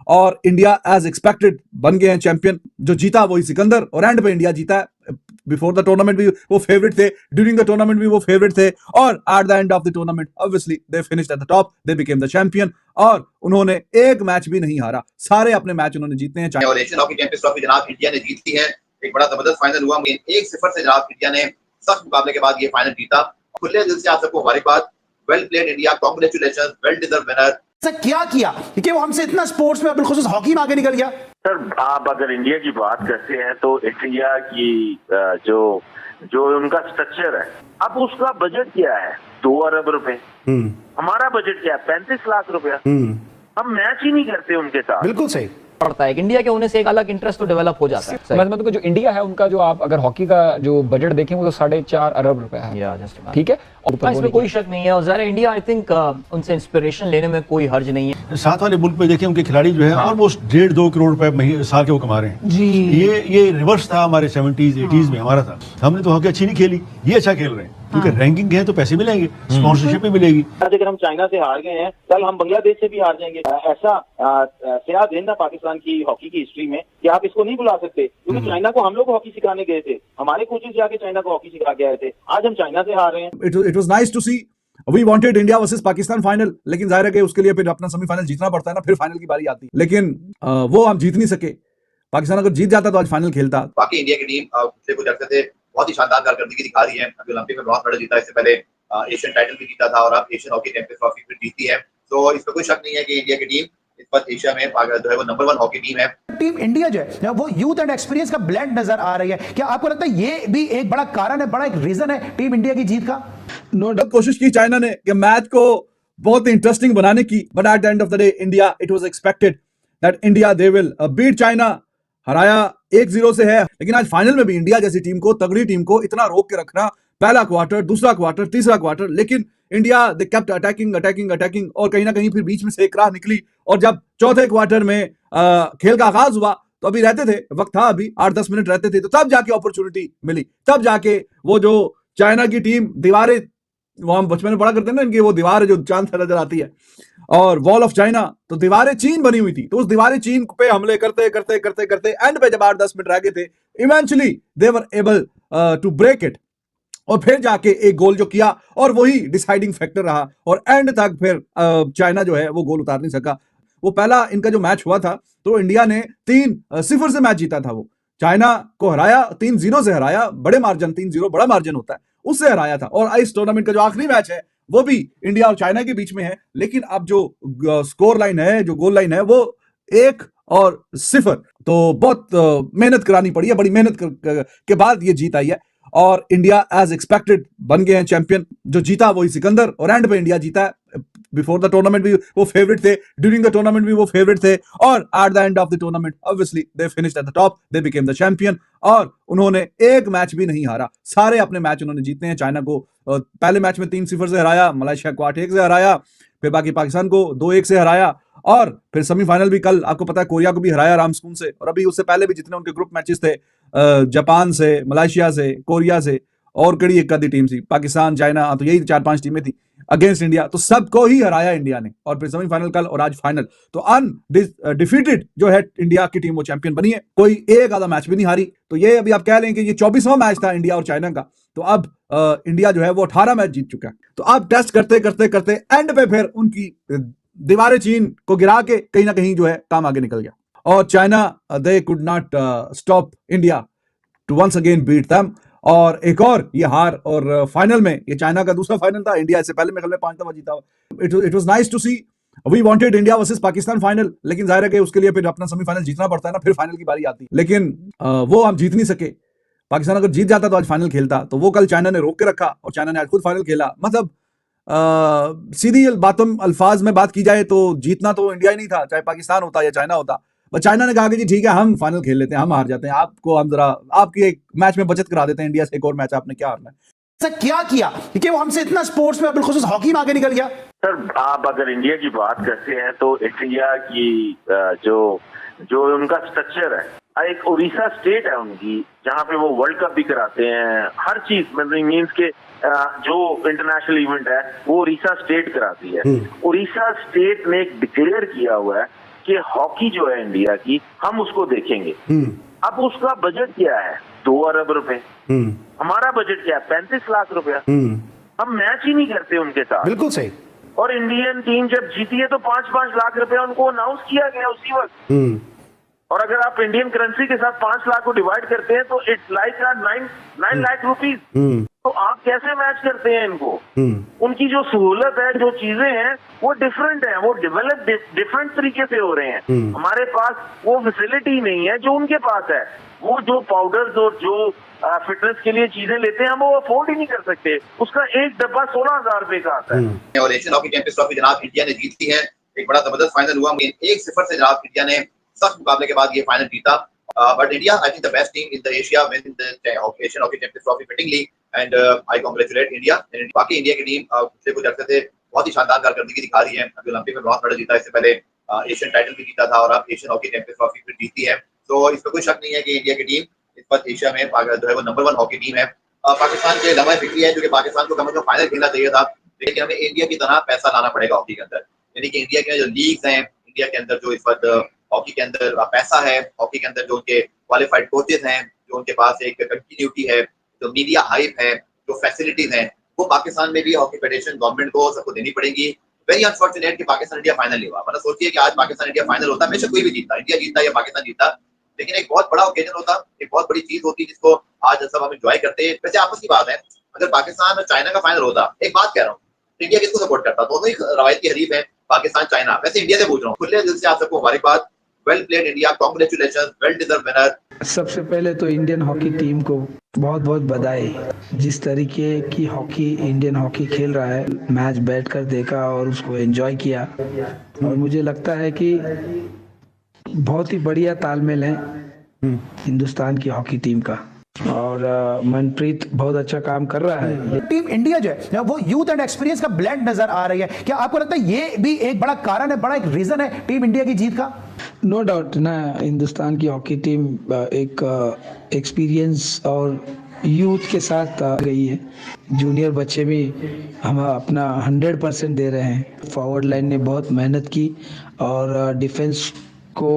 और India as expected बन गए हैं चैंपियन। जो जीता वही सिकंदर, और एंड पे इंडिया जीता है। बिफोर द टूर्नामेंट भी वो फेवरेट थे, ड्यूरिंग द टूर्नामेंट भी वो फेवरेट थे, और eight the end of the tournament obviously they finished at the top, they became the champion. और उन्होंने एक मैच भी नहीं हारा, सारे अपने मैच उन्होंने जीते हैं। और एशियन हॉकी चैंपियंस ट्रॉफी जनाब इंडिया ने जीती है। एक बड़ा जबरदस्त फाइनल हुआ, 1-0 से जनाब इंडिया ने सख्त मुकाबले के बाद ये फाइनल जीता। खुले दिल से आप सबको मुबारकबाद। Well played India, congratulations, well deserve winner. क्या किया कि वो हमसे इतना स्पोर्ट्स में बिलखुसूस हॉकी में आगे निकल गया। सर आप अगर इंडिया की बात करते हैं तो इंडिया की जो उनका स्ट्रक्चर है, अब उसका बजट क्या है 2 अरब रुपए, हमारा बजट क्या है 35 लाख रुपया। हम मैच ही नहीं करते उनके साथ। बिल्कुल सही पड़ता है। इंडिया के होने से एक अलग इंटरेस्ट तो डेवलप हो जाता है। मतलब जो इंडिया है उनका, जो आप अगर हॉकी का जो बजट देखें वो तो 4.5 अरब रुपए है। ठीक है, और इसमें कोई शक नहीं है। और जरा इंडिया आई थिंक उनसे इंस्पिरेशन लेने में कोई हर्ज नहीं है। साथ वाले मुल्क में देखें उनके खिलाड़ी जो है ऑलमोस्ट 1.5-2 करोड़ रुपए साल के वो कमा रहे हैं जी। ये रिवर्स था हमारे 70s 80s में हमारा था। हमने तो हॉकी अच्छी नहीं खेली, ये अच्छा खेल रहे हैं क्योंकि रैंकिंग है तो पैसे मिलेंगे, स्पॉन्सरशिप भी मिलेगी। आज अगर हम चाइना से हार गए हैं, कल हम बांग्लादेश से भी हार जाएंगे। ऐसा स्याह दिन था पाकिस्तान की हॉकी की हिस्ट्री में कि आप इसको नहीं भुला सकते, क्योंकि चाइना को हम लोग हॉकी सिखाने गए थे, हमारे कोचेस जाके चाइना को हॉकी सिखा के आए थे। आज हम चाइना से हार रहे हैं। It was nice to see. We wanted India versus Pakistan final, लेकिन जाहिर है कि उसके लिए फिर अपना सेमीफाइनल जीतना पड़ता है ना, फिर फाइनल की बारी आती है। लेकिन वो हम जीत नहीं सके। पाकिस्तान अगर जीत जाता तो आज फाइनल खेलता। बाकी इंडिया की टीम पिछले कुछ अर्से से बहुत ही शानदार कारकर्दगी दिखा रही है। अभी ओलंपिक में ब्रॉन्ज मेडल जीता, इससे पहले एशियन टाइटल भी जीता था, और अब एशियन हॉकी चैंपियंस ट्रॉफी भी जीती है। तो इसमें कोई शक नहीं है कि इंडिया की टीम इस वक्त एशिया में जो है वो नंबर 1 हॉकी टीम है। टीम इंडिया जो है वो यूथ एंड एक्सपीरियंस का ब्लेंड नजर आ रही है। क्या आपको लगता है ये भी एक बड़ा कारण है, बड़ा एक रीजन है टीम इंडिया की जीत का? नो डाउट कोशिश की चाइना ने कि मैच को बहुत इंटरेस्टिंग बनाने की, but at the end of the day India, it was expected that India they will beat China. हराया 1-0 से है, लेकिन आज फाइनल में भी इंडिया जैसी टीम को, तगड़ी टीम को इतना रोक के रखना, पहला क्वार्टर, दूसरा क्वार्टर, तीसरा क्वार्टर, लेकिन इंडिया दे केप्ट अटैकिंग और कहीं ना कहीं फिर बीच में से एक राह निकली। और जब चौथे क्वार्टर में खेल का आगाज हुआ तो अभी रहते थे, वक्त था अभी 8-10 मिनट रहते थे, तो तब जाके अपॉर्चुनिटी मिली, तब जाके वो जो चाइना की टीम दीवारें, वो हम बचपन में पढ़ा करते हैं ना, इनकी वो दीवार है जो चांद से नजर आती है, और वॉल ऑफ चाइना, तो दीवारें चीन बनी हुई थी। तो उस दीवारें चीन पे हमले करते करते करते करते एंड पे जब 8-10 मिनट रह गए थे, eventually they were able to break it, और फिर जाके एक गोल जो किया, और वही डिसाइडिंग फैक्टर रहा, और एंड तक फिर चाइना जो है वो गोल उतार नहीं सका। वो पहला इनका जो मैच हुआ था तो इंडिया ने 3-0 से मैच जीता था। वो चाइना को हराया, 3-0 से हराया, बड़े मार्जिन, 3-0 बड़ा मार्जिन होता है, उससे हराया था। और इस टूर्नामेंट का जो आखिरी मैच है वो भी इंडिया और चाइना के बीच में है, लेकिन अब जो स्कोर लाइन है, जो गोल लाइन है, वो 1-0। तो बहुत मेहनत करानी पड़ी है, बड़ी मेहनत के बाद ये जीत आई है, और इंडिया एज एक्सपेक्टेड बन गए हैं चैंपियन। जो जीता वही सिकंदर, और एंड पे इंडिया जीता है। बिफोर द टूर्नामेंट भी वो फेवरेट थे, ड्यूरिंग द टूर्नामेंट भी वो फेवरेट थे, और eight the end of the tournament obviously they finished at the top, they became the champion. और उन्होंने एक मैच भी नहीं हारा, सारे अपने मैच उन्होंने जीते हैं। चाइना को पहले मैच में 3-0 से हराया, मलेशिया को 8-1 से हराया, फिर बाकी पाकिस्तान को 2-1 से हराया, और फिर सेमीफाइनल भी कल आपको पता है कोरिया को भी हराया रामस्कून से। और अभी उससे पहले भी जितने उनके ग्रुप मैचेस थे, जापान से, मलेशिया से, कोरिया से, और कड़ी एक आधी टीम थी, पाकिस्तान, चाइना, तो यही 4-5 टीमें थी अगेंस्ट इंडिया, तो सबको ही हराया इंडिया ने। और फिर सेमीफाइनल कल और आज फाइनल, तो अनडिफीटेड जो है इंडिया की टीम वो चैंपियन बनी है, कोई एक आधा मैच भी नहीं हारी। तो ये अभी आप कह लें कि ये 24वां मैच था इंडिया और चाइना का, तो अब इंडिया जो है वो 18 मैच जीत चुका है। तो अब टेस्ट करते करते करते एंड पे फिर उनकी दीवारें चीन को गिरा के कहीं ना कहीं जो है काम आगे निकल गया, और China they could not stop India to once again beat them. और एक और ये हार, और फाइनल में ये चाइना का दूसरा फाइनल था, इंडिया इससे पहले में 5 दफा जीता। It was nice to see. We wanted India versus Pakistan final, लेकिन जाहिर है कि उसके लिए फिर अपना सेमीफाइनल जीतना पड़ता है ना, फिर फाइनल की बारी आती है। लेकिन वो हम जीत नहीं सके। पाकिस्तान अगर जीत जाता तो आज फाइनल खेलता, तो वो कल चाइना ने रोक के रखा, और चाइना ने आज खुद फाइनल खेला। मतलब सीधी बातों अल्फाज में बात की जाए तो जीतना तो इंडिया ही नहीं था, चाहे पाकिस्तान होता या चाइना होता। बस चाइना ने कहा कि जी ठीक है, हम फाइनल खेल लेते हैं, हम हार जाते हैं, आपको हम जरा आपकी एक मैच में बचत करा देते हैं, इंडिया से एक और मैच, आपने क्या हारना है। ऐसा क्या किया कि वो हमसे इतना स्पोर्ट्स में बिलखुसूस हॉकी में आगे निकल गया? सर आप अगर इंडिया की बात करते हैं तो इंडिया की जो उनका स्ट्रक्चर है, एक उड़ीसा स्टेट है उनकी, जहाँ पे वो वर्ल्ड कप भी कराते हैं, हर चीज मतलब मीन्स के जो इंटरनेशनल इवेंट है वो उड़ीसा स्टेट कराती है। उड़ीसा स्टेट ने डिक्लेयर किया हुआ है कि हॉकी जो है इंडिया की, हम उसको देखेंगे। अब उसका बजट क्या है? 2 अरब रुपए। हमारा बजट क्या है? 35 लाख रुपया। हम मैच ही नहीं करते उनके साथ। बिल्कुल सही। और इंडियन टीम जब जीती है तो 5-5 लाख रुपया उनको अनाउंस किया गया उसी वक्त। और अगर आप इंडियन करेंसी के साथ 5 लाख को डिवाइड करते हैं तो इट्स लाइक 9 लाख रुपीज। तो आप कैसे मैच करते हैं इनको? उनकी जो सहूलत है, जो चीजें हैं वो डिफरेंट है, वो डेवलप डिफरेंट तरीके से हो रहे हैं। हमारे पास वो फैसिलिटी नहीं है जो उनके पास है। वो जो पाउडर्स और जो फिटनेस के लिए चीजें लेते हैं हम वो अफोर्ड ही नहीं कर सकते। उसका एक डब्बा 16,000 रुपए का आता है। और एशियन हॉकी चैंपियंस ट्रॉफी जनाब इंडिया ने जीती है। एक बड़ा जबरदस्त फाइनल हुआ। 1-0 से जनाब इंडिया ने सख्त मुकाबले के बाद ये फाइनल जीता। But India I think the best team in the Asia win the Asian hockey champions trophy fittingly and I congratulate India. बाकी इंडिया की टीम पिछले कुछ अर्से से बहुत ही शानदार कारकर्दगी दिखा रही है। अभी ओलंपिक में ब्रॉन्ज मेडल जीता, इससे पहले एशियन टाइटल भी जीता था और अब एशियन हॉकी चैंपियंस ट्रॉफी फिर जीती है। तो इसमें कोई शक नहीं है कि इंडिया की टीम इस वक्त एशिया में जो है वो नंबर 1 हॉकी टीम है। पाकिस्तान के लम्हा फिक्री है क्योंकि पाकिस्तान को कम से कम फाइनल खेलना चाहिए था, लेकिन हमें इंडिया की तरह पैसा लाना पड़ेगा हॉकी के अंदर। यानी कि इंडिया के जो लीग्स हैं, इंडिया के अंदर जो इस वक्त हॉकी के अंदर पैसा है, हॉकी के अंदर जो उनके क्वालिफाइड कोचेस हैं, जो उनके पास एक कंटिन्यूटी है, जो मीडिया हाइप है, जो फैसिलिटीज हैं, वो पाकिस्तान में भी हॉकी फेडरेशन गवर्नमेंट को सबको देनी पड़ेगी। वेरी अनफॉर्चुनेट कि पाकिस्तान इंडिया फाइनल नहीं हुआ। मतलब सोचिए कि आज पाकिस्तान इंडिया फाइनल होता, हमेशा कोई भी जीतता, इंडिया जीतता या पाकिस्तान जीतता, लेकिन एक बहुत बड़ा ओकेजन होता, एक बहुत बड़ी चीज होती जिसको आज सब हम एंजॉय करते हैं। वैसे आपस की बात है, अगर पाकिस्तान और चाइना का फाइनल होता, एक बात कह रहा हूँ, इंडिया किसको सपोर्ट करता? दोनों ही रवायती हरीफ है, पाकिस्तान चाइना। वैसे इंडिया से पूछ रहा हूँ, खुले दिल से आप सबको मुबारकबाद। Well played India, congratulations, well deserve winner. सबसे पहले तो इंडियन हॉकी टीम को बहुत बहुत बधाई। जिस तरीके की हॉकी इंडियन हॉकी खेल रहा है, मैच बैठकर देखा और उसको एंजॉय किया, और मुझे लगता है कि बहुत ही बढ़िया तालमेल है हिंदुस्तान की हॉकी टीम का, और मनप्रीत बहुत अच्छा काम कर रहा है। टीम इंडिया जो है वो यूथ एंड एक्सपीरियंस का ब्लेंड नजर आ रही है। क्या आपको लगता है ये भी एक बड़ा कारण है, बड़ा एक रीजन है टीम इंडिया की जीत का? नो डाउट ना, हिंदुस्तान की हॉकी टीम एक एक्सपीरियंस और यूथ के साथ गई है। जूनियर बच्चे भी हम अपना 100% दे रहे हैं। फॉरवर्ड लाइन ने बहुत मेहनत की और डिफेंस को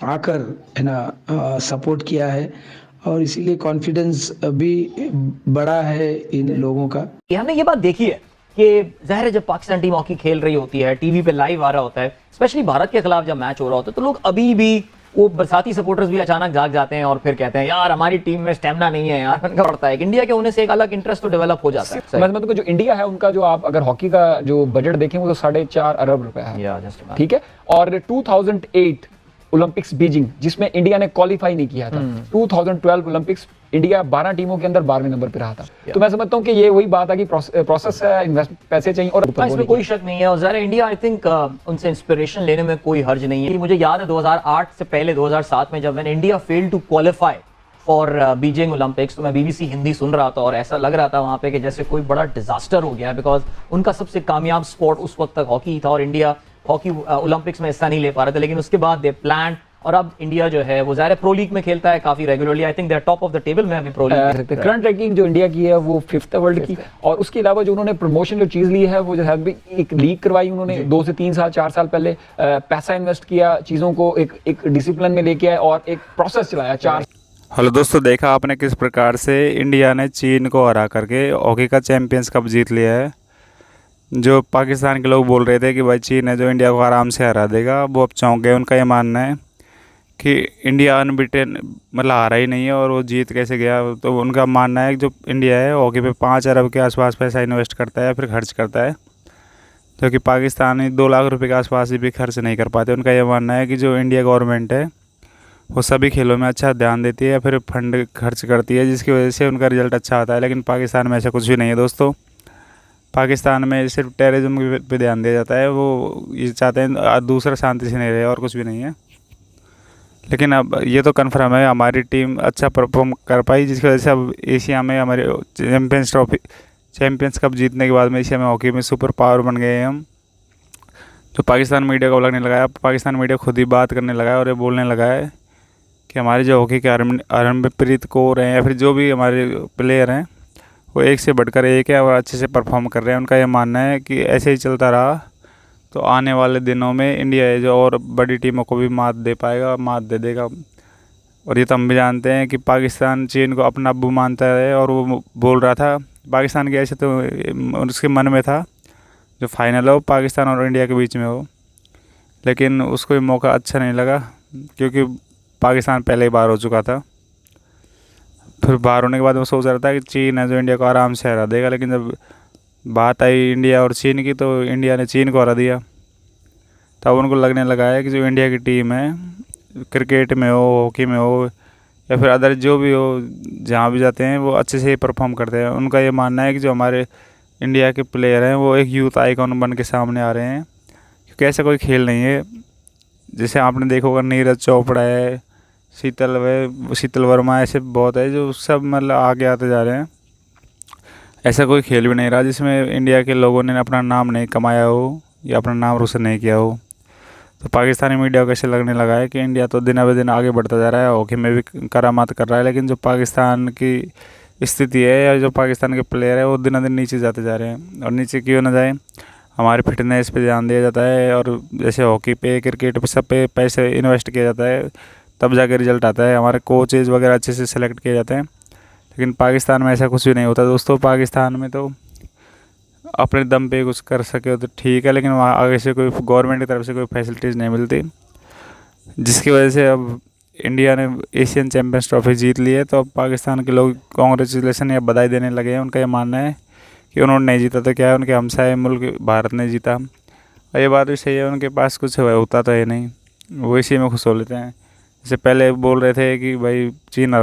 आकर है ना सपोर्ट किया है, और इसीलिए कॉन्फिडेंस भी बड़ा है इन लोगों का। हमने ये बात देखी है कि ज़ाहिर है जब पाकिस्तान टीम हॉकी खेल रही होती है, टीवी पे लाइव आ रहा होता है, स्पेशली भारत के खिलाफ जब मैच हो रहा होता है, तो लोग अभी भी वो बरसाती सपोर्टर्स भी अचानक जाग जाते हैं और फिर कहते हैं यार हमारी टीम में स्टेमिना नहीं है यार। उनका पड़ता है कि इंडिया के होने से एक अलग इंटरेस्ट तो डेवलप हो जाता है। मैं मतलब जो इंडिया है उनका जो आप अगर हॉकी का जो बजट देखें वो तो 4.5 अरब रुपए है, ठीक है। और 2008 ओलंपिक्स बीजिंग जिसमें इंडिया ने क्वालिफाई नहीं किया था, 2012 ओलंपिक्स इंडिया 12 टीमों के अंदर 12वें नंबर पे रहा था। तो मैं समझता हूँ कि ये वही बात है कि प्रोसेस है, इन्वेस्ट पैसे चाहिए, और इसमें कोई शक नहीं है। और ज़रा इंडिया आई थिंक उनसे इंस्पिरेशन लेने में कोई हर्ज नहीं है। मुझे याद है 2008 से पहले 2007 में जब India failed to qualify for Beijing Olympics, तो मैं बीबीसी हिंदी सुन रहा था और ऐसा लग रहा था वहां पे कि जैसे कोई बड़ा डिजास्टर हो गया है, बिकॉज उनका सबसे कामयाब स्पोर्ट उस वक्त तक हॉकी था और इंडिया हॉकी ओलंपिक्स में हिस्सा नहीं ले पा रहा था। लेकिन उसके बाद दे प्लान, और अब इंडिया जो है वो ज़ाहिर प्रो लीग में खेलता है काफी regularly. I think they are top of the table में अभी प्रो लीग। करंट रैंकिंग जो इंडिया की है वो 5th वर्ल्ड की, और उसके अलावा जो उन्होंने प्रमोशन जो चीज ली है वो जो है एक लीग करवाई उन्होंने 2 से 3 साल 4 साल पहले, पैसा इन्वेस्ट किया, चीजों को एक डिसिप्लिन में लेके आए और एक प्रोसेस चलाया 4। हेलो दोस्तों, देखा आपने किस प्रकार से इंडिया ने चीन को हरा करके हॉकी का चैंपियंस कप जीत लिया है। जो पाकिस्तान के लोग बोल रहे थे कि भाई चीन है जो इंडिया को आराम से हरा देगा, वो अब चौंक गए। उनका ये मानना है कि इंडिया अनबीटेन मतलब हारा ही नहीं है और वो जीत कैसे गया। तो उनका मानना है कि जो इंडिया है हॉकी पे 5 अरब के आसपास पैसा इन्वेस्ट करता है, फिर खर्च करता है, जो कि पाकिस्तानी 2 लाख रुपए के आसपास भी खर्च नहीं कर पाते। उनका ये मानना है कि जो इंडिया गवर्नमेंट है वो सभी खेलों में अच्छा ध्यान देती है, फिर फंड खर्च करती है, जिसकी वजह से उनका रिजल्ट अच्छा आता है। लेकिन पाकिस्तान में ऐसा कुछ भी नहीं है दोस्तों। पाकिस्तान में सिर्फ टेररिज्म पे ध्यान दिया जाता है। वो ये चाहते हैं दूसरा शांति से नहीं रहे, और कुछ भी नहीं है। लेकिन अब ये तो कन्फर्म है हमारी टीम अच्छा परफॉर्म कर पाई, जिसकी वजह से अब एशिया में हमारे चैम्पियंस कप जीतने के बाद में एशिया में हॉकी में सुपर पावर बन गए हैं हम। जो पाकिस्तान मीडिया को लगने लगा है, पाकिस्तान मीडिया खुद ही बात करने लगा है और ये बोलने लगा है कि हमारे जो हॉकी के हरमनप्रीत कौर हैं या फिर जो भी हमारे प्लेयर हैं वो एक से बढ़कर एक है और अच्छे से परफॉर्म कर रहे हैं। उनका ये मानना है कि ऐसे ही चलता रहा तो आने वाले दिनों में इंडिया है जो और बड़ी टीमों को भी मात दे पाएगा, मात दे देगा। और ये तो हम भी जानते हैं कि पाकिस्तान चीन को अपना अब्बू मानता है और वो बोल रहा था पाकिस्तान के, ऐसे तो उसके मन में था जो फाइनल हो पाकिस्तान और इंडिया के बीच में हो, लेकिन उसको ये मौका अच्छा नहीं लगा क्योंकि पाकिस्तान पहले ही बाहर हो चुका था। फिर बाहर होने के बाद वो सोच रहा था कि चीन है जो इंडिया को आराम से हरा देगा, लेकिन जब बात आई इंडिया और चीन की तो इंडिया ने चीन को हरा दिया। तब उनको लगने लगा है कि जो इंडिया की टीम है, क्रिकेट में हो, हॉकी में हो या फिर अदर जो भी हो, जहाँ भी जाते हैं वो अच्छे से ही परफॉर्म करते हैं। उनका ये मानना है कि जो हमारे इंडिया के प्लेयर हैं वो एक यूथ आइकॉन बन के सामने आ रहे हैं, क्योंकि ऐसा कोई खेल नहीं है। जैसे आपने देखा होगा नीरज चोपड़ा है, शीतल वर्मा, ऐसे बहुत है जो सब मतलब आगे आते जा रहे हैं। ऐसा कोई खेल भी नहीं रहा जिसमें इंडिया के लोगों ने अपना नाम नहीं कमाया हो या अपना नाम रोशन नहीं किया हो। तो पाकिस्तानी मीडिया को ऐसे लगने लगा है कि इंडिया तो दिन ब दिन आगे बढ़ता जा रहा है, हॉकी में भी करामात कर रहा है, लेकिन जो पाकिस्तान की स्थिति है या जो पाकिस्तान के प्लेयर है वो दिन दिन नीचे जाते जा रहे हैं। और नीचे क्यों ना जाए, हमारे फिटनेस पे ध्यान दिया जाता है और जैसे हॉकी पे, क्रिकेट पे, सब पे पैसे इन्वेस्ट किया जाता है, तब जाके रिजल्ट आता है। हमारे कोचेज़ वगैरह अच्छे से सेलेक्ट किए जाते हैं, लेकिन पाकिस्तान में ऐसा कुछ भी नहीं होता दोस्तों। पाकिस्तान में तो अपने दम पे कुछ कर सके हो तो ठीक है, लेकिन वहाँ आगे से कोई गवर्नमेंट की तरफ से कोई फैसिलिटीज़ नहीं मिलती, जिसकी वजह से अब इंडिया ने एशियन चैम्पियंस ट्रॉफी जीत ली है। तो अब पाकिस्तान के लोग कांग्रेचुलेसन या बधाई देने लगे हैं। उनका ये मानना है कि उन्होंने नहीं जीता तो क्या है, उनके हमसाये मुल्क भारत ने जीता। और ये बात भी सही है, उनके पास कुछ होता तो है नहीं, वो इसी में खुश हो लेते हैं। जैसे पहले बोल रहे थे कि भाई चीन